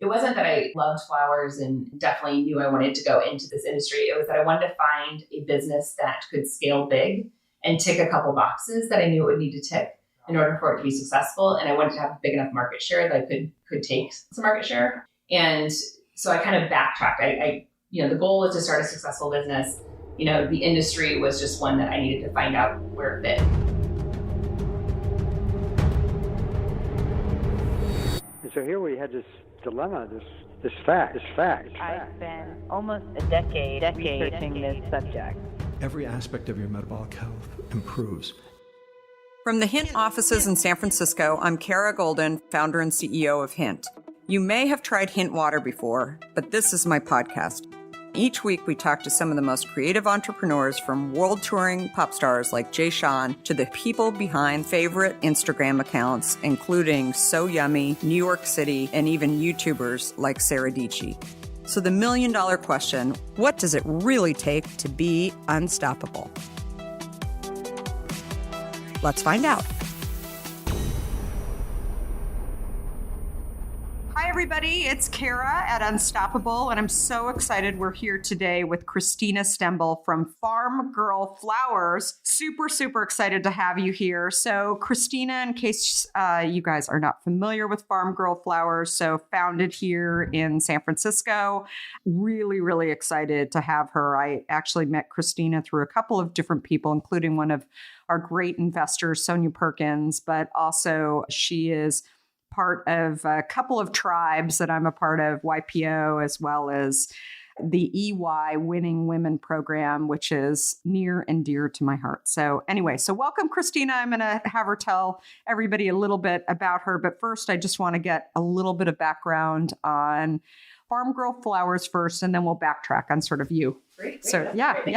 It wasn't that I loved flowers and definitely knew I wanted to go into this industry. It was that I wanted to find a business that could scale big and tick a couple boxes that I knew it would need to tick in order for it to be successful. And I wanted to have a big enough market share that I could take some market share. And so I kind of backtracked. The goal was to start a successful business. The industry was just one that I needed to find out where it fit. And so here we had this dilemma, this fact. I spent almost a decade researching this subject. Every aspect of your metabolic health improves. From the Hint offices in San Francisco, I'm Kara Goldin, founder and CEO of Hint. You may have tried Hint water before, but this is my podcast. Each week, we talk to some of the most creative entrepreneurs, from world-touring pop stars like Jay Sean to the people behind favorite Instagram accounts, including So Yummy, New York City, and even YouTubers like Sarah Dietschy. So the million-dollar question, what does it really take to be unstoppable? Let's find out. Hi, everybody. It's Kara at Unstoppable, and I'm so excited we're here today with Christina Stembel from Farmgirl Flowers. Super, super excited to have you here. So Christina, in case you guys are not familiar with Farmgirl Flowers, so founded here in San Francisco. Really, really excited to have her. I actually met Christina through a couple of different people, including one of our great investors, Sonia Perkins, but also she is part of a couple of tribes that I'm a part of, YPO, as well as the EY Winning Women program, which is near and dear to my heart. So anyway, welcome, Christina. I'm going to have her tell everybody a little bit about her. But first, I just want to get a little bit of background on Farmgirl Flowers first, and then we'll backtrack on sort of you. Great. So Great,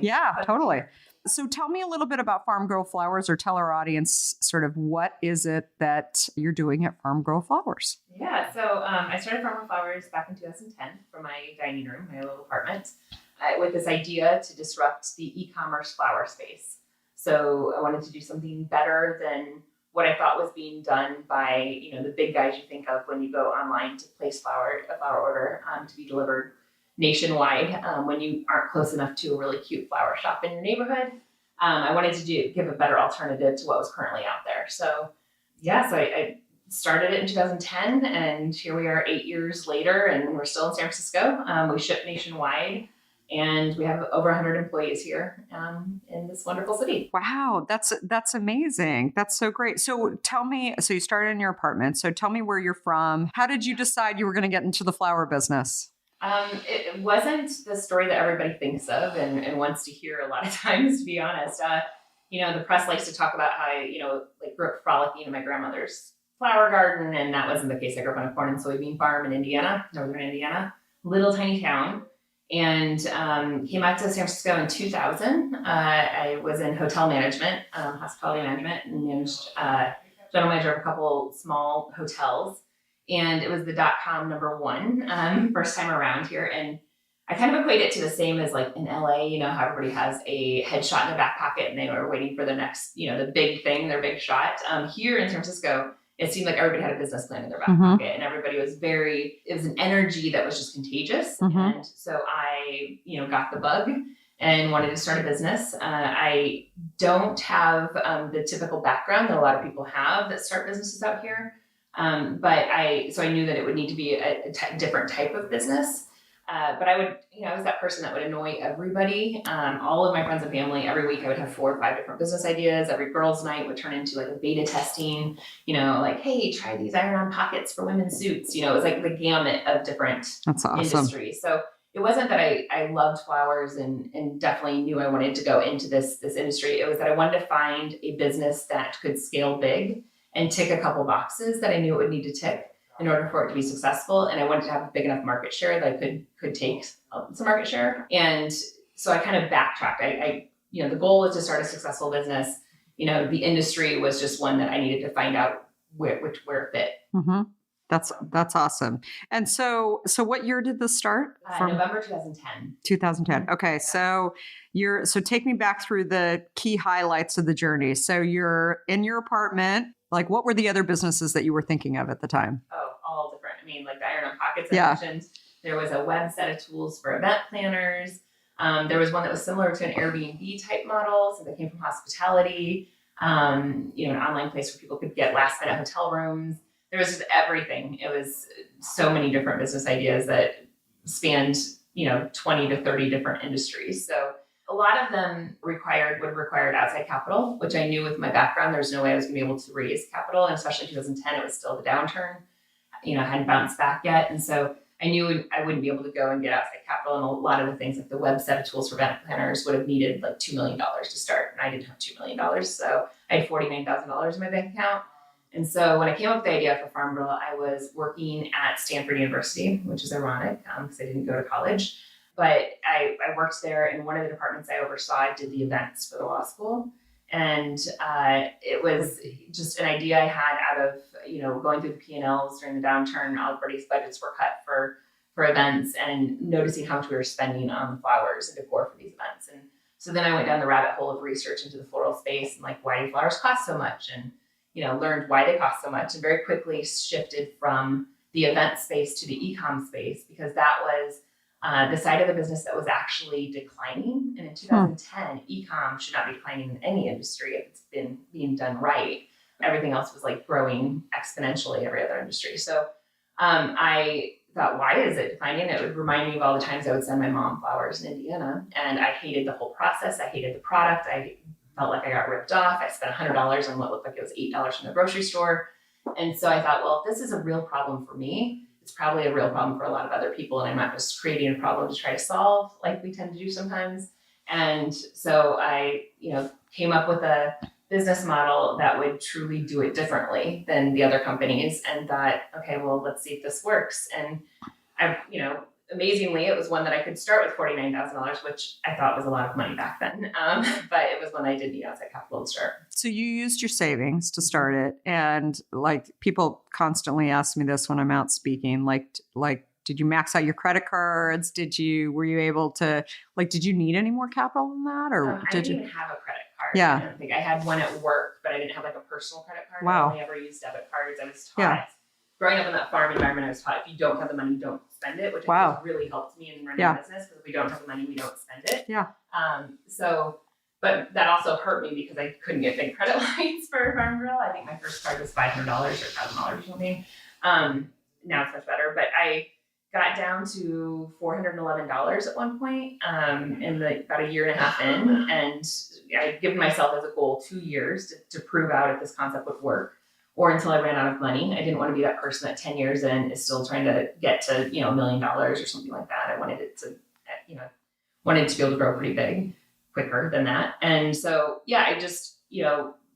yeah, totally. So tell me a little bit about Farmgirl Flowers, or tell our audience sort of what is it that you're doing at Farmgirl Flowers? Yeah, so I started Farmgirl Flowers back in 2010 from my dining room, my little apartment, with this idea to disrupt the e-commerce flower space. So I wanted to do something better than what I thought was being done by, the big guys you think of when you go online to place a flower order to be delivered nationwide when you aren't close enough to a really cute flower shop in your neighborhood. I wanted to give a better alternative to what was currently out there. So I started it in 2010, and here we are 8 years later, and we're still in San Francisco. We ship nationwide, and we have over 100 employees here in this wonderful city. Wow, that's amazing. That's so great. So tell me, so you started in your apartment. So tell me where you're from. How did you decide you were going to get into the flower business? It wasn't the story that everybody thinks of and wants to hear a lot of times, to be honest. The press likes to talk about how I, grew up frolicking in my grandmother's flower garden, and that wasn't the case. I grew up on a corn and soybean farm in Indiana, northern Indiana, little tiny town, and came out to San Francisco in 2000. I was in hotel management, hospitality management, and managed general manager of a couple small hotels. And it was the .com #1 first time around here. And I kind of equate it to the same as like in LA, how everybody has a headshot in their back pocket and they were waiting for the next, the big thing, their big shot. Here in San Francisco, it seemed like everybody had a business plan in their back pocket, and everybody was it was an energy that was just contagious. And so I, got the bug and wanted to start a business. I don't have the typical background that a lot of people have that start businesses out here. But I knew that it would need to be a different type of business. But I would, I was that person that would annoy everybody. All of my friends and family, every week I would have 4 or 5 different business ideas. Every girls' night would turn into like a beta testing, like, hey, try these iron-on pockets for women's suits. It was like the gamut of different industries. So it wasn't that I loved flowers and definitely knew I wanted to go into this industry. It was that I wanted to find a business that could scale big and tick a couple boxes that I knew it would need to tick in order for it to be successful. And I wanted to have a big enough market share that I could take some market share. And so I kind of backtracked. The goal was to start a successful business. The industry was just one that I needed to find out where it fit. Mm-hmm. That's awesome. And so what year did this start? November 2010. 2010. Okay. Yeah. So take me back through the key highlights of the journey. So you're in your apartment. Like, what were the other businesses that you were thinking of at the time? Oh, all different. I mean, like the iron-on pockets I Yeah. mentioned. There was a web set of tools for event planners. There was one that was similar to an Airbnb type model, so that came from hospitality. An online place where people could get last-minute hotel rooms. There was just everything. It was so many different business ideas that spanned, 20 to 30 different industries. So a lot of them would have required outside capital, which I knew with my background, there's no way I was going to be able to raise capital. And especially in 2010, it was still the downturn, hadn't bounced back yet. And so I knew I wouldn't be able to go and get outside capital. And a lot of the things like the web set of tools for event planners would have needed like $2 million to start. And I didn't have $2 million. So I had $49,000 in my bank account. And so when I came up with the idea for Farmgirl, I was working at Stanford University, which is ironic because I didn't go to college. But I worked there in one of the departments I oversaw. I did the events for the law school. And it was just an idea I had out of, going through the P&Ls during the downturn. Everybody's budgets were cut for events and noticing how much we were spending on flowers and decor for these events. And so then I went down the rabbit hole of research into the floral space and like, why do flowers cost so much? And, learned why they cost so much and very quickly shifted from the event space to the e-com space because that was the side of the business that was actually declining. And in 2010, e-com should not be declining in any industry if it's been being done right. Everything else was like growing exponentially, every other industry. So I thought, why is it declining? It would remind me of all the times I would send my mom flowers in Indiana. And I hated the whole process. I hated the product. I felt like I got ripped off. I spent $100 on what looked like it was $8 from the grocery store. And so I thought, well, if this is a real problem for me, it's probably a real problem for a lot of other people. And I'm not just creating a problem to try to solve like we tend to do sometimes. And so I, came up with a business model that would truly do it differently than the other companies and thought, okay, well, let's see if this works. And I, amazingly, it was one that I could start with $49,000, which I thought was a lot of money back then. But it was one I did need outside capital to start. So you used your savings to start it. And like people constantly ask me this when I'm out speaking, like, did you max out your credit cards? Were you able to, did you need any more capital than that? Or I didn't even have a credit card. Yeah. I don't think I had one at work, but I didn't have like a personal credit card. Wow. I only ever used debit cards. I was taught, growing up in that farm environment, I was taught if you don't have the money, don't spend it, which I think really helped me in running a business because if we don't have the money, we don't spend it. Yeah. But that also hurt me because I couldn't get big credit lines for Farmgirl. I think my first card was $500 or $1,000 or something. Now it's much better, but I got down to $411 at one point about a year and a half in. And I'd given myself as a goal 2 years to prove out if this concept would work or until I ran out of money. I didn't want to be that person that 10 years in is still trying to get to, $1 million or something like that. I wanted it to, wanted to be able to grow pretty big quicker than that. And so, I just,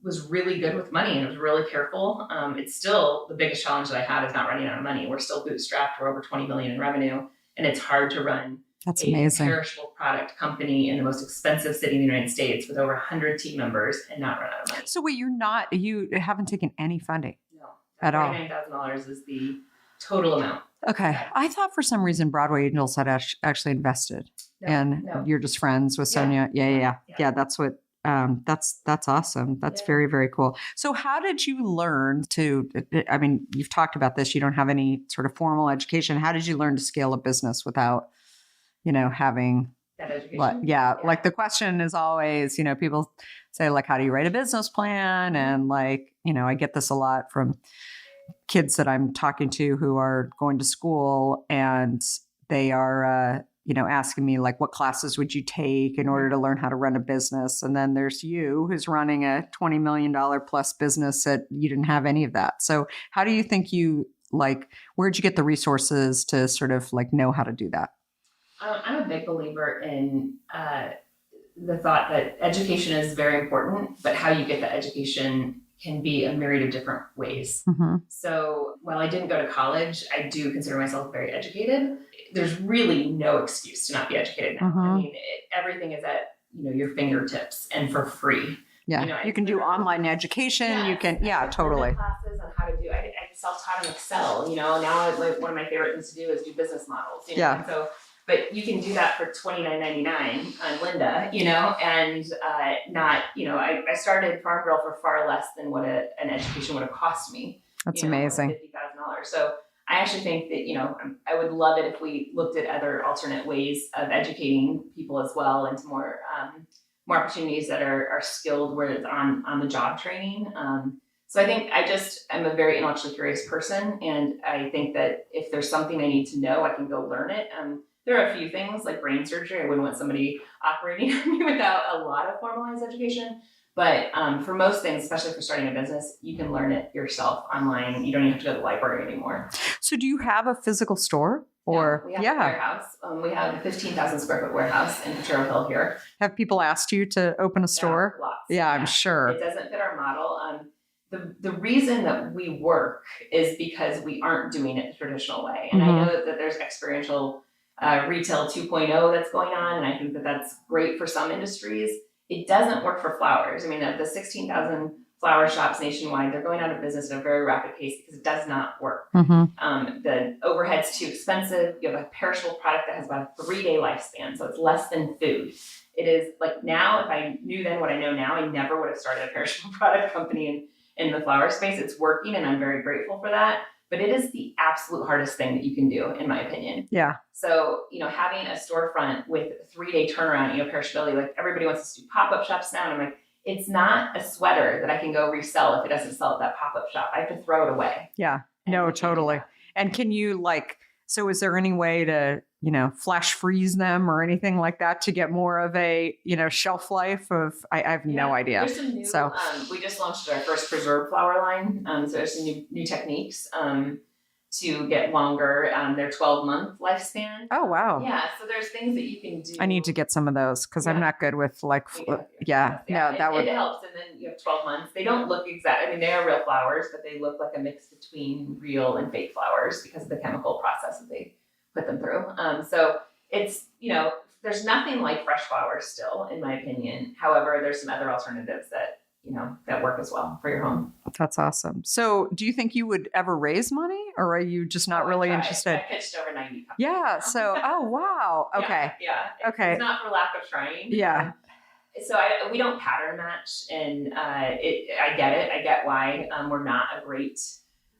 was really good with money and I was really careful. It's still the biggest challenge that I have is not running out of money. We're still bootstrapped. We're over 20 million in revenue and it's hard to run amazing. Perishable product company in the most expensive city in the United States with over 100 team members and not run out of money. So wait, you haven't taken any funding? No. At all? $49,000 is the total amount. Okay. I thought for some reason Broadway Angels had actually invested and you're just friends with Sonia. Yeah. That's what, that's awesome. That's very, very cool. So how did you learn you've talked about this, you don't have any sort of formal education. How did you learn to scale a business without, having that education? Like the question is always, people say like, how do you write a business plan? And I get this a lot from kids that I'm talking to who are going to school and they are, asking me like, what classes would you take in order to learn how to run a business? And then there's you who's running a $20 million plus business that you didn't have any of that. So how do you think where'd you get the resources to sort of know how to do that? I'm a big believer in the thought that education is very important, but how you get the education can be a myriad of different ways. Mm-hmm. So while I didn't go to college, I do consider myself very educated. There's really no excuse to not be educated now. Mm-hmm. I mean, everything is at your fingertips and for free. Yeah, you can do online education. You can, totally. Classes on how to do. I self-taught on Excel. Now one of my favorite things to do is do business models. And so. But you can do that for $29.99 on Lynda, and not, I started Farmgirl for far less than what an education would have cost me. That's amazing. $50,000. So I actually think that, I would love it if we looked at other alternate ways of educating people as well into more opportunities that are skilled where it's on the job training. So I think I'm a very intellectually curious person. And I think that if there's something I need to know, I can go learn it. There are a few things like brain surgery. I wouldn't want somebody operating on me without a lot of formalized education. But for most things, especially for starting a business, you can learn it yourself online. You don't even have to go to the library anymore. So do you have a physical store? Or we have a warehouse. We have a 15,000 square foot warehouse in Potrero Hill here. Have people asked you to open a store? Yeah, lots. Yeah, I'm sure. It doesn't fit our model. The reason that we work is because we aren't doing it the traditional way. And I know that there's experiential retail 2.0 that's going on, and I think that that's great for some industries. It doesn't work for flowers. I mean, the 16,000 flower shops nationwide, they're going out of business at a very rapid pace because it does not work. The overhead's too expensive. You have a perishable product that has about a 3-day lifespan, so it's less than food. It is like now, if I knew then what I know now, I never would have started a perishable product company in the flower space. It's working, and I'm very grateful for that. But it is the absolute hardest thing that you can do, in my opinion. Yeah. So, having a storefront with a 3-day turnaround, perishability, like everybody wants us to do pop-up shops now. And I'm like, it's not a sweater that I can go resell if it doesn't sell at that pop-up shop. I have to throw it away. Yeah. No, totally. And can you so is there any way to, flash freeze them or anything like that to get more of a, shelf life of, I have no idea. There's some new, we just launched our first preserved flower line. So there's some new techniques to get longer. They're 12-month lifespan. Oh, wow. Yeah. So there's things that you can do. I need to get some of those because I'm not good with that would. It helps. And then you have 12 months. They don't look exact. I mean, they are real flowers, but they look like a mix between real and fake flowers because of the chemical process that they put them through. So it's, there's nothing like fresh flowers still, in my opinion. However, there's some other alternatives that, that work as well for your home. That's awesome. So do you think you would ever raise money, or are you just not really interested? I pitched over 90 companies. Yeah. So, oh, wow. Okay. Yeah. Okay. It's not for lack of trying. Yeah. So we don't pattern match, and I get it. I get why we're not a great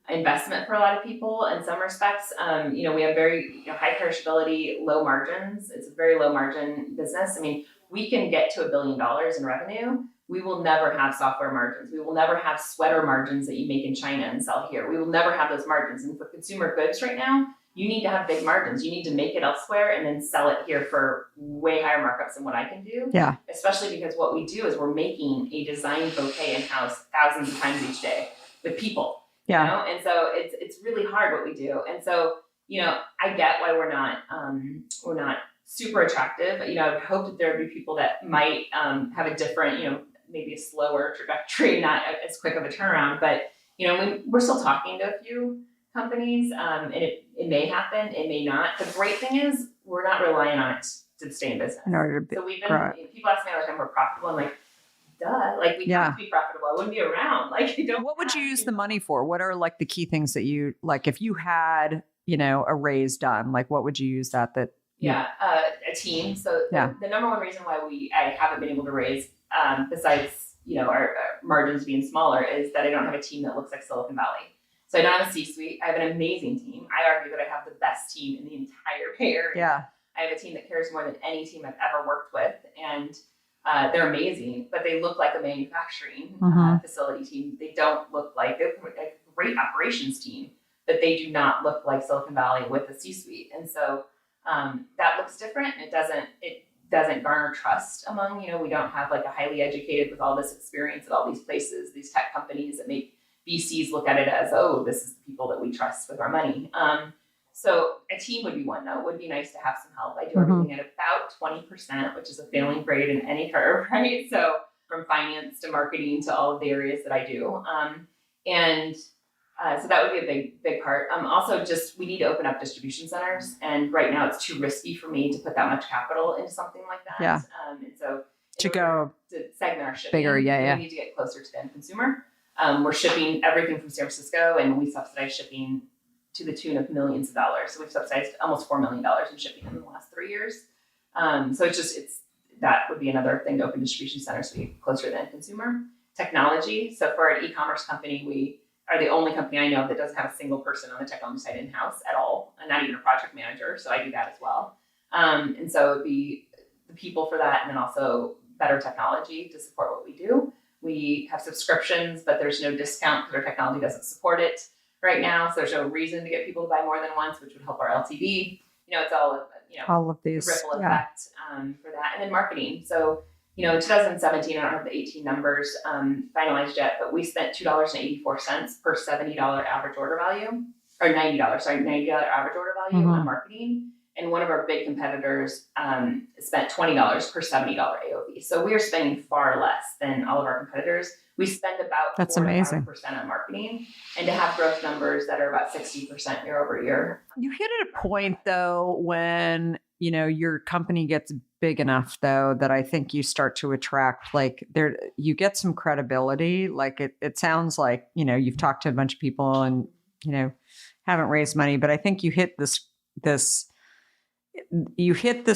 investment for a lot of people in some respects. We have very high perishability, low margins. It's a very low margin business. I mean, we can get to $1 billion in revenue. We will never have software margins. We will never have sweater margins that you make in China and sell here. We will never have those margins. And for consumer goods right now, you need to have big margins. You need to make it elsewhere and then sell it here for way higher markups than what I can do. Yeah. Especially because what we do is we're making a design bouquet in-house thousands of times each day with people. Yeah. And so it's really hard what we do. And so, I get why we're not super attractive. I would hope that there would be people that might have a different, maybe a slower trajectory, not as quick of a turnaround. But, we're still talking to a few companies, and it may happen, it may not. The great thing is we're not relying on it to stay in business. In order to be, so we've been, people ask me all the time, we're profitable. I'm like, duh, we have to be profitable. I wouldn't be around. What would you use the money for? What are the key things that you, if you had, a raise done, what would you use that? A team. So the number one reason why I haven't been able to raise, besides, our margins being smaller, is that I don't have a team that looks like Silicon Valley. So I don't have a C-suite. I have an amazing team. I argue that I have the best team in the entire Bay Area. Yeah. I have a team that cares more than any team I've ever worked with. And they're amazing, but they look like a manufacturing facility team. They don't look like a great operations team, but they do not look like Silicon Valley with a C-suite. And so that looks different. It doesn't garner trust among, we don't have a highly educated with all this experience at all these places, these tech companies that make VCs look at it as, oh, this is the people that we trust with our money. So a team would be one, though. It would be nice to have some help. I do everything at about 20%, which is a failing grade in any curve, right? So from finance to marketing to all of the areas that I do. So that would be a big part. Also, we need to open up distribution centers. And right now it's too risky for me to put that much capital into something like that. Yeah. And so to segment our shipping, bigger, we need to get closer to the end consumer. We're shipping everything from San Francisco, and we subsidize shipping to the tune of millions of dollars. So we've subsidized almost $4 million in shipping in the last 3 years. So that would be another thing to open distribution centers so we get closer to the end consumer. Technology. So for an e-commerce company, we are the only company I know that doesn't have a single person on the technology side in-house at all, and not even a project manager. So I do that as well. And so it'd be the people for that, and then also better technology to support what we do. We have subscriptions, but there's no discount because our technology doesn't support it right now. So there's no reason to get people to buy more than once, which would help our LTV. It's All of these. ripple effect for that. And then marketing. So, in 2017, I don't have the 18 numbers finalized yet, but we spent $2.84 per $70 average order value, or $90 average order value on marketing. And one of our big competitors spent $20 per $70 AOV. So we are spending far less than all of our competitors. We spend about 4% on marketing, and to have growth numbers that are about 60% year over year. You hit at a point though when, your company gets big enough though, that I think you start to attract, you get some credibility. Like it sounds like, you've talked to a bunch of people and, haven't raised money, but I think you hit this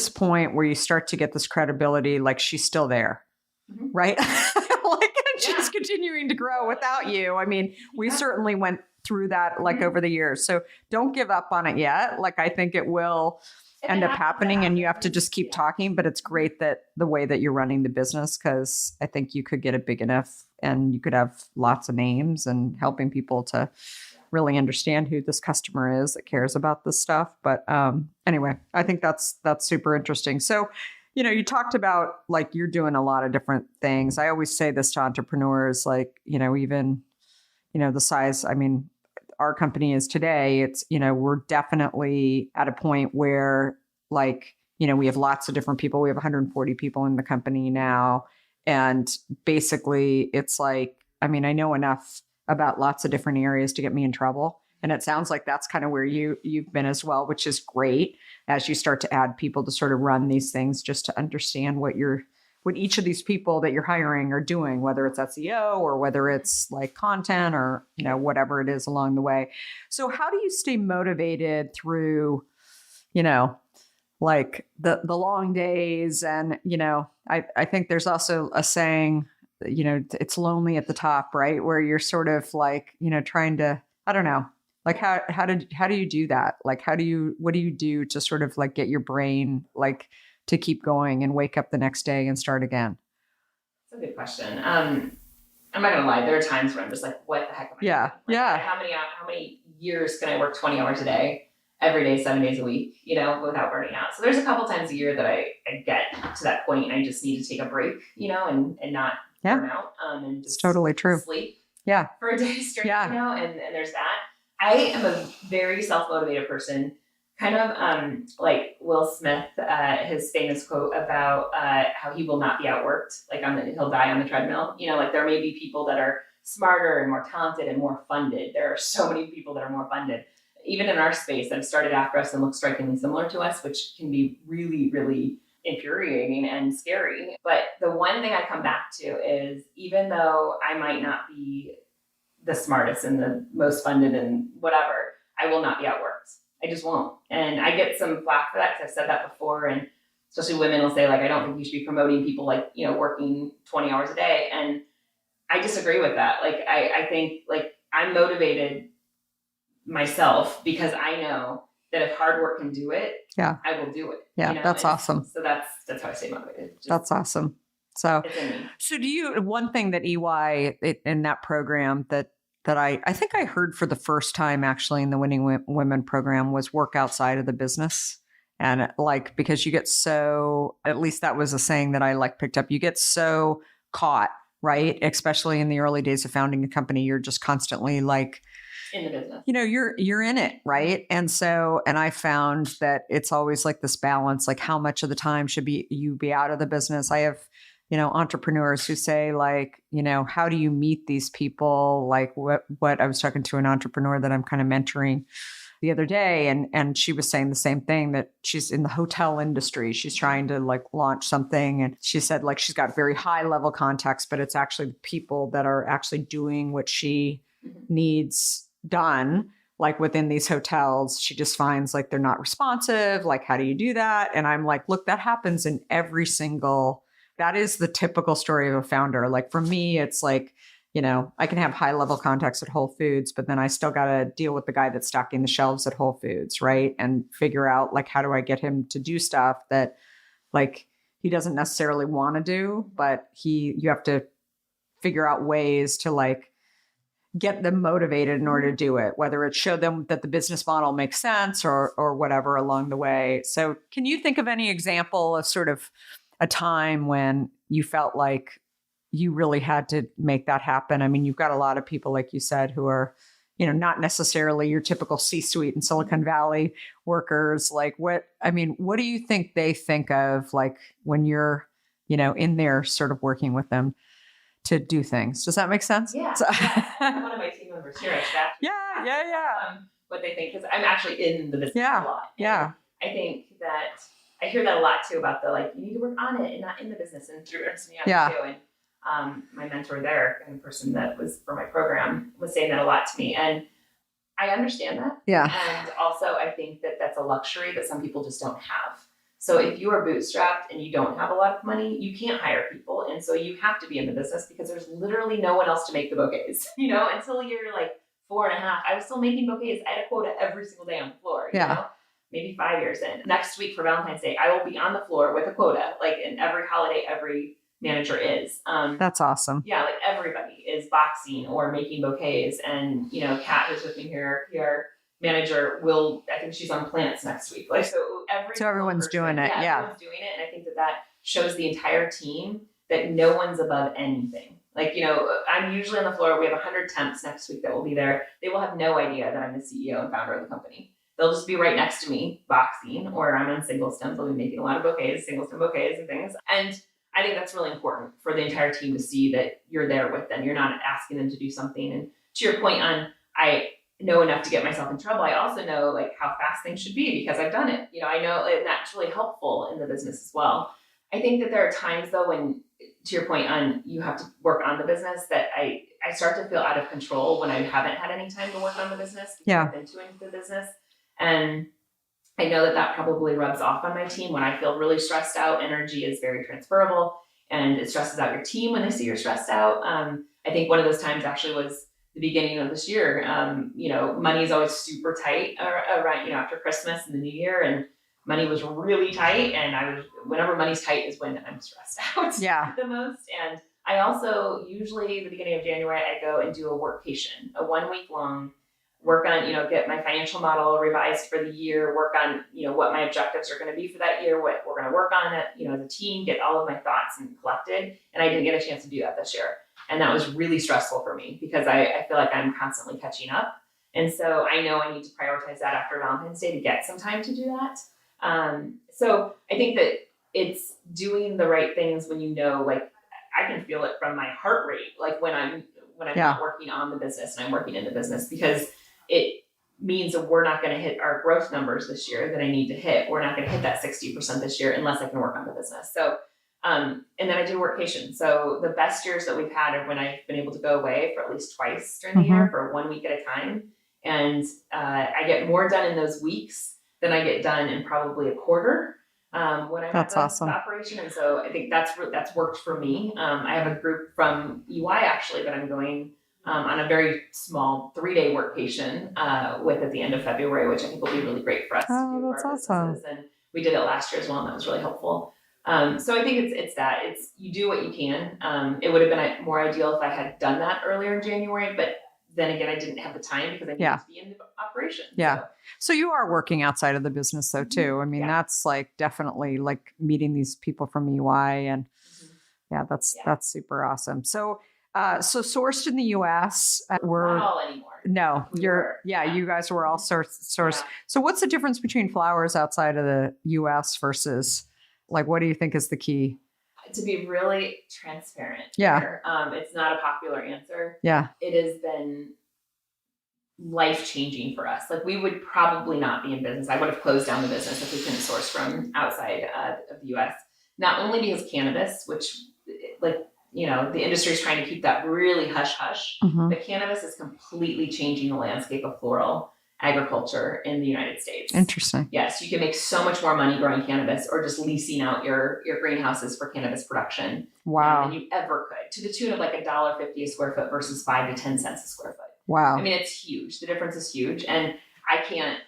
point where you start to get this credibility, like she's still there, right? She's continuing to grow without you. I mean, we certainly went through that over the years. So don't give up on it yet. I think it will end up happening, and you have to just keep talking. But it's great that the way that you're running the business, because I think you could get it big enough and you could have lots of names and helping people to really understand who this customer is that cares about this stuff. But anyway, I think that's super interesting. So, you talked about you're doing a lot of different things. I always say this to entrepreneurs, even, the size, I mean, our company is today, it's, we're definitely at a point where we have lots of different people. We have 140 people in the company now. And basically it's I know enough about lots of different areas to get me in trouble. And it sounds like that's kind of where you've been as well, which is great as you start to add people to sort of run these things, just to understand what each of these people that you're hiring are doing, whether it's SEO or whether it's content or, whatever it is along the way. So how do you stay motivated through, the long days? And, I think there's also a saying, it's lonely at the top, right? Where you're sort of trying to, I don't know, how do you do that? What do you do to sort of get your brain, to keep going and wake up the next day and start again? That's a good question. I'm not gonna lie. There are times where I'm just what the heck am I doing? How many years can I work 20 hours a day, every day, 7 days a week, without burning out? So there's a couple times a year that I get to that point and I just need to take a break, and not burn out. And just it's totally true. Sleep. Yeah. For a day straight, and there's that. I am a very self-motivated person, kind of like Will Smith, his famous quote about how he will not be outworked, he'll die on the treadmill. There may be people that are smarter and more talented and more funded. There are so many people that are more funded, even in our space, that have started after us and look strikingly similar to us, which can be really, really infuriating and scary. But the one thing I come back to is, even though I might not be the smartest and the most funded and whatever, I will not be outworked. I just won't. And I get some flack for that because I've said that before. And especially women will say, I don't think you should be promoting people working 20 hours a day. And I disagree with that. I think I'm motivated myself because I know that if hard work can do it, I will do it. Yeah, that's awesome. So that's how I stay motivated. That's awesome. So do you, one thing that EY in that program that I think I heard for the first time actually in the Winning Women program was work outside of the business. And because you get so, at least that was a saying that I picked up, you get so caught, right? Especially in the early days of founding a company, you're just constantly in the business. You're in it, right? And I found that it's always this balance, how much of the time should you be out of the business? I have entrepreneurs who say how do you meet these people? What I was talking to an entrepreneur that I'm kind of mentoring the other day, and she was saying the same thing, that she's in the hotel industry. She's trying to launch something. And she said she's got very high level contacts, but it's actually the people that are actually doing what she needs done. Within these hotels, she just finds they're not responsive. How do you do that? And I'm look, that happens in every single, that is the typical story of a founder. For me, it's I can have high level contacts at Whole Foods, but then I still got to deal with the guy that's stocking the shelves at Whole Foods, right? And figure out like, how do I get him to do stuff that like he doesn't necessarily want to do, but you have to figure out ways to like get them motivated in order to do it, whether it's show them that the business model makes sense or whatever along the way. So can you think of any example of sort of a time when you felt like you really had to make that happen? I mean, you've got a lot of people, like you said, who are, not necessarily your typical C-suite in Silicon Valley workers. Like what do you think they think of like when you're, in there sort of working with them to do things? Does that make sense? Yeah. So, One of my team members here, I staff. Yeah. What they think, because I'm actually in the business Yeah. a lot. And Yeah. I think that I hear that a lot too about the like, you need to work on it and not in the business, and through Ernst & Young Yeah. too. And my mentor there, and the person that was for my program, was saying that a lot to me. And I understand that. Yeah. And also I think that that's a luxury that some people just don't have. So if you are bootstrapped and you don't have a lot of money, you can't hire people. And so you have to be in the business because there's literally no one else to make the bouquets, until you're like 4.5. I was still making bouquets. I had a quota every single day on the floor, maybe 5 years in. Next week for Valentine's Day, I will be on the floor with a quota, like in every holiday, every manager is. That's awesome. Yeah, like everybody is boxing or making bouquets. And, Kat, who's with me here, PR manager, I think she's on plants next week. Like, so everyone's doing it. Yeah. Everyone's doing it. And I think that shows the entire team that no one's above anything. Like, I'm usually on the floor. We have 100 temps next week that will be there. They will have no idea that I'm the CEO and founder of the company. They'll just be right next to me boxing, or I'm on single stems. I'll be making a lot of bouquets, single stem bouquets and things. And I think that's really important for the entire team to see that you're there with them. You're not asking them to do something. And to your point on, I know enough to get myself in trouble. I also know like how fast things should be because I've done it. I know, and that's really helpful in the business as well. I think that there are times though when, to your point on, you have to work on the business, that I start to feel out of control when I haven't had any time to work on the business. Yeah. I've been doing the business. And I know that probably rubs off on my team when I feel really stressed out. Energy is very transferable, and it stresses out your team when they see you're stressed out. I think one of those times actually was the beginning of this year. Money is always super tight around, after Christmas and the New Year, and money was really tight. And whenever money's tight is when I'm stressed out the most. And I also, usually the beginning of January, I go and do a workcation, a 1 week long work on, get my financial model revised for the year, work on, what my objectives are going to be for that year, what we're going to work on it, as a team, get all of my thoughts and collected. And I didn't get a chance to do that this year. And that was really stressful for me because I feel like I'm constantly catching up. And so I know I need to prioritize that after Valentine's Day to get some time to do that. So I think that it's doing the right things when like I can feel it from my heart rate, like when I'm not working on the business and I'm working in the business, because it means that we're not going to hit our growth numbers this year that I need to hit. We're not going to hit that 60% this year unless I can work on the business. So, and then I do workation. So the best years that we've had are when I've been able to go away for at least twice during the year for 1 week at a time. And I get more done in those weeks than I get done in probably a quarter when I'm at the operation. And so I think that's worked for me. I have a group from EY actually that I'm going on a very small 3-day workation with at the end of February, which I think will be really great for us to do. That's awesome. And we did it last year as well, and that was really helpful. So I think it's you do what you can. It would have been more ideal if I had done that earlier in January, but then again, I didn't have the time because I needed to be in the operation. Yeah. So you are working outside of the business though too. I mean, that's like definitely like meeting these people from EY, and that's super awesome. So sourced in the US, we're not all anymore. No, you guys were all sourced. Yeah. So what's the difference between flowers outside of the US versus like, what do you think is the key? To be really transparent. Yeah. Here, it's not a popular answer. Yeah. It has been life-changing for us. Like we would probably not be in business. I would have closed down the business if we couldn't source from outside of the US. Not only because cannabis, which the industry is trying to keep that really hush-hush, but cannabis is completely changing the landscape of floral agriculture in the United States. Interesting. Yes, you can make so much more money growing cannabis or just leasing out your greenhouses for cannabis production Wow. than you ever could, to the tune of like $1.50 a square foot versus 5 to 10 cents a square foot. Wow. I mean, it's huge. The difference is huge. And I can't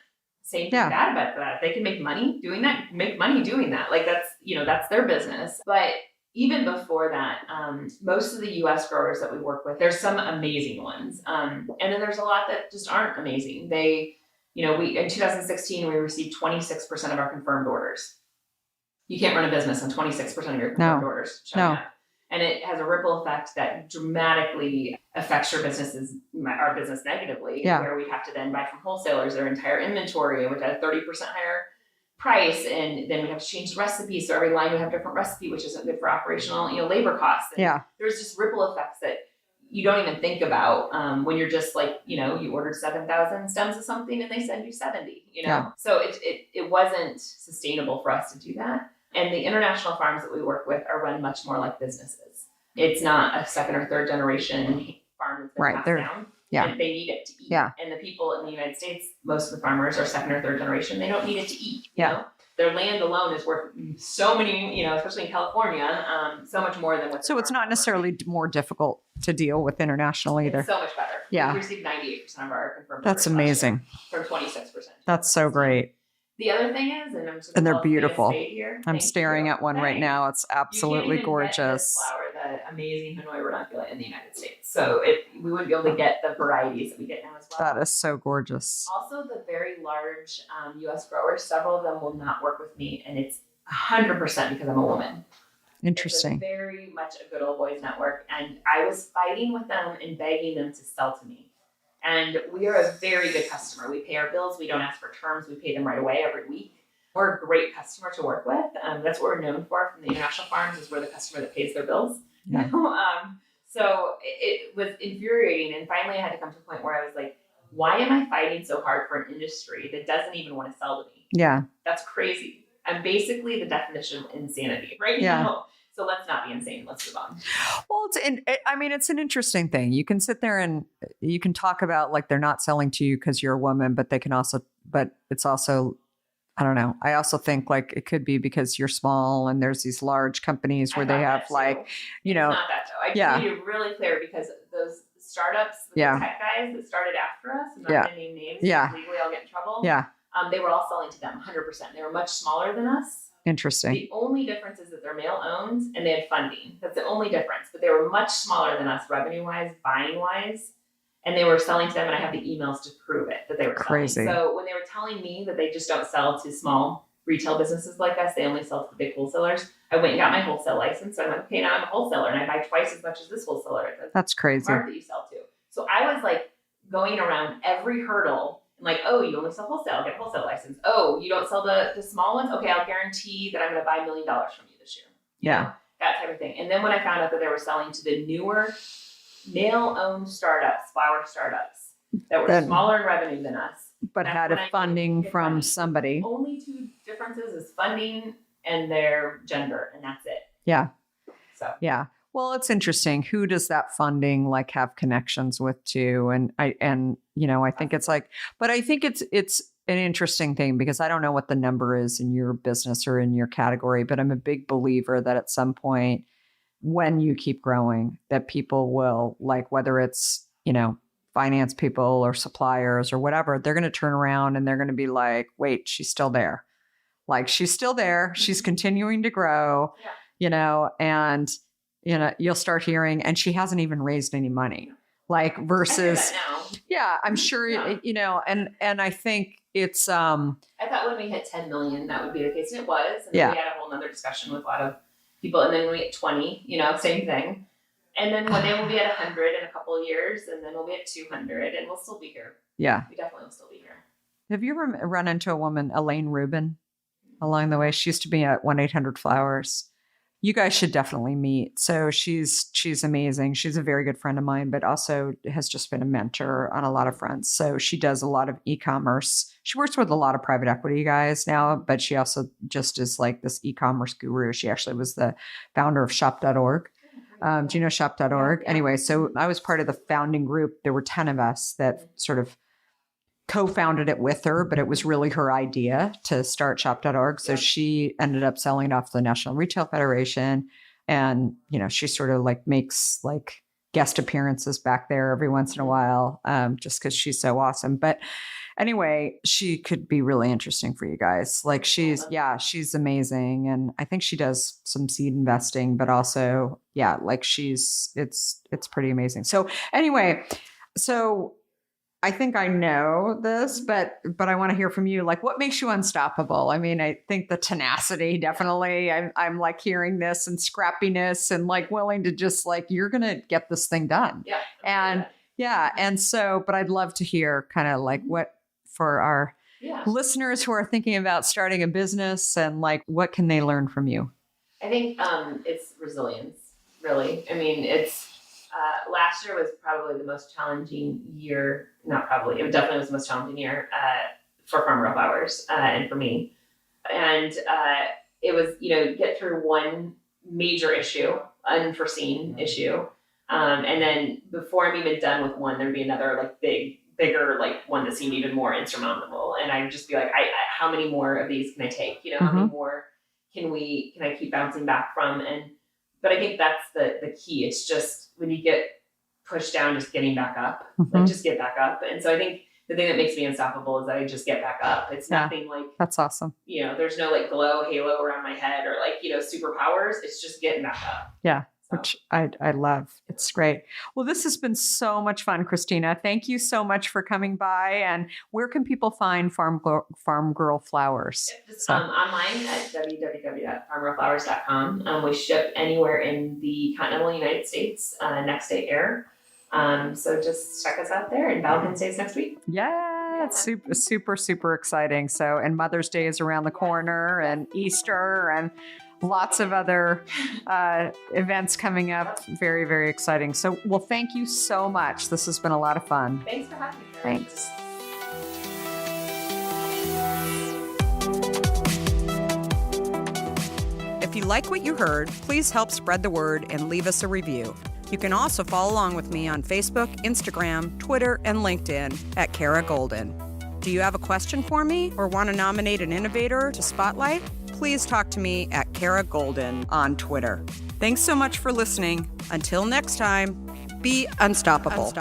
say anything Yeah. bad about that. If they can make money doing that, make money doing that. Like that's, that's their business. But even before that, most of the US growers that we work with, there's some amazing ones. And then there's a lot that just aren't amazing. They, we in 2016, we received 26% of our confirmed orders. You can't run a business on 26% of your confirmed orders showing up. And it has a ripple effect that dramatically affects our business negatively, where we have to then buy from wholesalers their entire inventory, which at a 30% higher price, and then we have to change the recipe. So every line would have a different recipe, which isn't good for operational, labor costs. And there's just ripple effects that you don't even think about when you're just like, you ordered 7,000 stems of something and they send you 70, So it wasn't sustainable for us to do that. And the international farms that we work with are run much more like businesses. It's not a second or third generation farm that's been passed down. Yeah. And they need it to eat. Yeah. And the people in the United States, most of the farmers are second or third generation. They don't need it to eat. Their land alone is worth so many, especially in California, so much more than what. So it's not necessarily more difficult to deal with international either. It's so much better. Yeah. We received 98% of our confirmed. That's amazing. From 26%. That's so great. The other thing is, and they're beautiful. Here. I'm staring at one right now. It's absolutely gorgeous. Get this flower, the amazing Hanoi ranunculate in the United States. So we wouldn't be able to get the varieties that we get now as well. That is so gorgeous. Also, the very large U.S. growers, several of them will not work with me, and it's 100% because I'm a woman. Interesting. It's very much a good old boys network, and I was fighting with them and begging them to sell to me. And we are a very good customer. We pay our bills. We don't ask for terms. We pay them right away every week. We're a great customer to work with. That's what we're known for from the international farms, is we're the customer that pays their bills. Yeah. So it was infuriating. And finally I had to come to a point where I was like, why am I fighting so hard for an industry that doesn't even want to sell to me? Yeah. That's crazy. I'm basically the definition of insanity right now. So let's not be insane. Let's move on. Well, it's an interesting thing. You can sit there and you can talk about like they're not selling to you because you're a woman, but it's also, I don't know. I also think like it could be because you're small and there's these large companies where they have like, It's not that though. I made it really clear because those startups, the tech guys that started after us, I'm not going to name names, legally I'll get in trouble. Yeah. They were all selling to them 100%. They were much smaller than us. Interesting. The only difference is that they're male owned and they had funding. That's the only difference. But they were much smaller than us revenue wise, buying wise. And they were selling to them, and I have the emails to prove it that they were crazy. Selling. So when they were telling me that they just don't sell to small retail businesses like us, they only sell to the big wholesalers, I went and got my wholesale license. So I'm like, okay, now I'm a wholesaler and I buy twice as much as this wholesaler. That's crazy. Market that you sell to. So I was like going around every hurdle. Like, oh, you only sell wholesale, I'll get a wholesale license. Oh, you don't sell the small ones? Okay, I'll guarantee that I'm going to buy $1 million from you this year. Yeah. That type of thing. And then when I found out that they were selling to the newer male-owned startups, flower startups, that were smaller in revenue than us. But had a funding from somebody. Only two differences is funding and their gender, and that's it. Yeah. So. Yeah. Well, it's interesting. Who does that funding like have connections with too? And I think it's like, but I think it's an interesting thing because I don't know what the number is in your business or in your category, but I'm a big believer that at some point when you keep growing, that people will like, whether it's, finance people or suppliers or whatever, they're going to turn around and they're going to be like, wait, she's still there. Like she's still there. She's continuing to grow, and you'll start hearing, and she hasn't even raised any money. Like versus, I'm sure, and I think it's, I thought when we hit 10 million, that would be the case. And it was. And then we had a whole nother discussion with a lot of people. And then when we hit 20, same thing. And then one day we'll be at 100 in a couple of years, and then we'll be at 200, and we'll still be here. Yeah. We definitely will still be here. Have you ever run into a woman, Elaine Rubin, along the way? She used to be at 1-800-Flowers. You guys should definitely meet. So she's amazing. She's a very good friend of mine, but also has just been a mentor on a lot of fronts. So she does a lot of e-commerce. She works with a lot of private equity guys now, but she also just is like this e-commerce guru. She actually was the founder of shop.org. Do you know shop.org? Anyway, so I was part of the founding group. There were 10 of us that sort of co-founded it with her, but it was really her idea to start shop.org. So she ended up selling it off to the National Retail Federation. And, she sort of like makes like guest appearances back there every once in a while, just because she's so awesome. But anyway, she could be really interesting for you guys. Like she's amazing. And I think she does some seed investing, but also, like it's pretty amazing. So anyway, I think I know this, but I want to hear from you. Like, what makes you unstoppable? I mean, I think the tenacity, definitely. I'm like hearing this, and scrappiness, and like willing to just like, you're going to get this thing done. Yeah. And and so, but I'd love to hear kind of like what for our listeners who are thinking about starting a business, and like, what can they learn from you? I think it's resilience, really. I mean, it's last year was probably the most challenging year. Not probably, it definitely was the most challenging year for Farmgirl Flowers and for me. And it was, get through one major issue, unforeseen issue. And then before I'm even done with one, there'd be another like bigger, like one that seemed even more insurmountable. And I'd just be like, how many more of these can I take? How many more can I keep bouncing back from? But I think that's the key. It's just when you get pushed down, just getting back up, like just get back up. And so I think the thing that makes me unstoppable is that I just get back up. It's nothing like, that's awesome. There's no like halo around my head or like, superpowers. It's just getting back up. Yeah. So. Which I love. It's great. Well, this has been so much fun, Christina. Thank you so much for coming by. And where can people find Farmgirl Flowers? Just online at www.farmgirlflowers.com. We ship anywhere in the continental United States, next day air. So just check us out there, and Valentine's Day is next week. Yeah, it's super, super, super exciting. So, and Mother's Day is around the corner, and Easter, and lots of other events coming up. Very, very exciting. So, well, thank you so much. This has been a lot of fun. Thanks for having me. Thanks. If you like what you heard, please help spread the word and leave us a review. You can also follow along with me on Facebook, Instagram, Twitter, and LinkedIn at Kara Goldin. Do you have a question for me or want to nominate an innovator to spotlight? Please talk to me at Kara Goldin on Twitter. Thanks so much for listening. Until next time, be unstoppable.